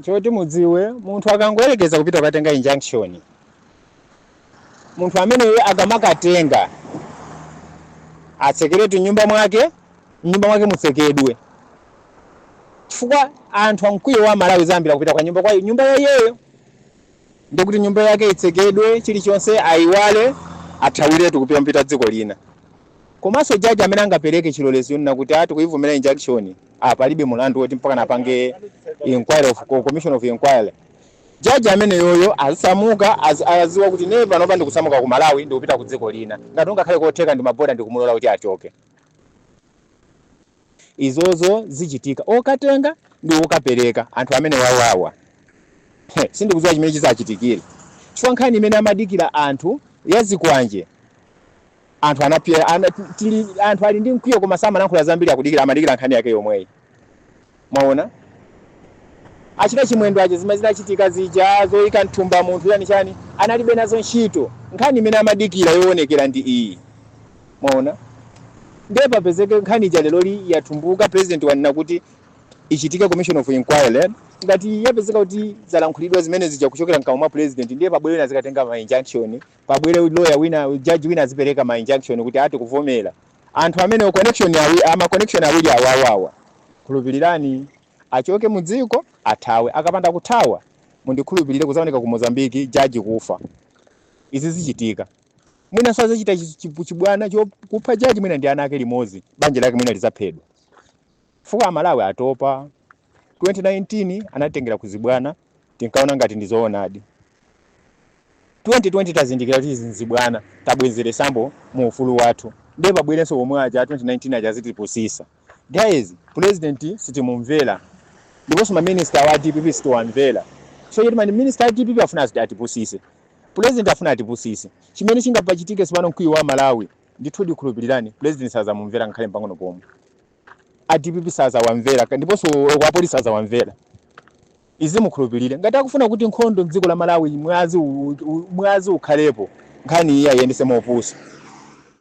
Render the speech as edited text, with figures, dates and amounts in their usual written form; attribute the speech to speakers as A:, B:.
A: choti mudziwe munthu akangoyerekeza kupita kukatenga injunction, munthu amene akamakatenga atsekereti nyumba mwake mutsekedwe, chifukwa anthu amkwiyo wa Malawi zambira kupita kwa nyumba yayeyo, ndikuti nyumba yake itsekedwe, chilichonse ayiwale, athawiretu kupita dziko lina. Komanso jaji amene angapereke chilolezo nakuti ati kuivumira injunction palibe mulandu woti mpaka napange inquiry of commission of inquiry. Jaji amene yoyo asamuka aziwa kuti neva nova ndikusamuka ku Malawi ndikupita ku dziko lina, ngati ungakhale kotheka ndi maboda ndikumulola kuti achoke. Izozo zichitika, okatenga ndi okapereka anthu amene wawawa. Sindikudziwa chimene chizachitikire, chifukwa nkhani imene amadikira anthu yazikwanje, anthu anapia anthu ali ndi mkwiyo koma samalankhula zambiri akudikira, amadikira nkhani yake yomweyi. Mwaona achita chimwendo aje zimene zinachitika zija zoyika mthumba munthu yani chani analibe nazo ntchito, nkhani imene amadikira yoonekera ndi iyi. Mwaona ndiye papezeke nkhani ija lero yatumbuka, president wanena kuti ichitike commission of inquiry, ngati yapezeka kuti zalankhulidwa zimene zija kuchokera mkamwa mwa president, ndiye pabwere na zikatenga ma injunction, pabwere lawyer wina, judge wina azipereka ma injunction kuti ati kuvomera anthu amene connection awiri awawawa. Khulupirirani achoke mudziko athawe, akapanda kuthawa mundikhulupirire kuzaoneka ku Mozambique judge kufa. Izi zichitika mwina sazochita chibwana chokupha judge mwina ndi ana ake limodzi, banja lake mwina lizaphedwa. Fuka Malawi atopa 2019 anatengera kuzibwana, tinkaona ngati ndizoonadi. 2020 tazindikira kuti zinzibwana tabwenzere sambo mu ufulu wathu, ndiye pabwerenso omwe aja 2019 aja zitipusisa. Guys, president sitimumvera, ndiponso maminister wa DPP sitiwamvera. So yeti minister wa DPP afuna atipusise, president afuna atipusise. Chimene chingapachitike sipano mkwiyo wa Malawi ndithu ndikhulupirirani president sazamumvera ngakhale mpang'ono pomwe. DPP sazawamvera ndiponso wa polisi sazawamvera. Izi mukhulupirire, ngati akufuna kuti nkhondo mdziko la Malawi mwazi ukhalepo, nkhani iya yendese mopusa.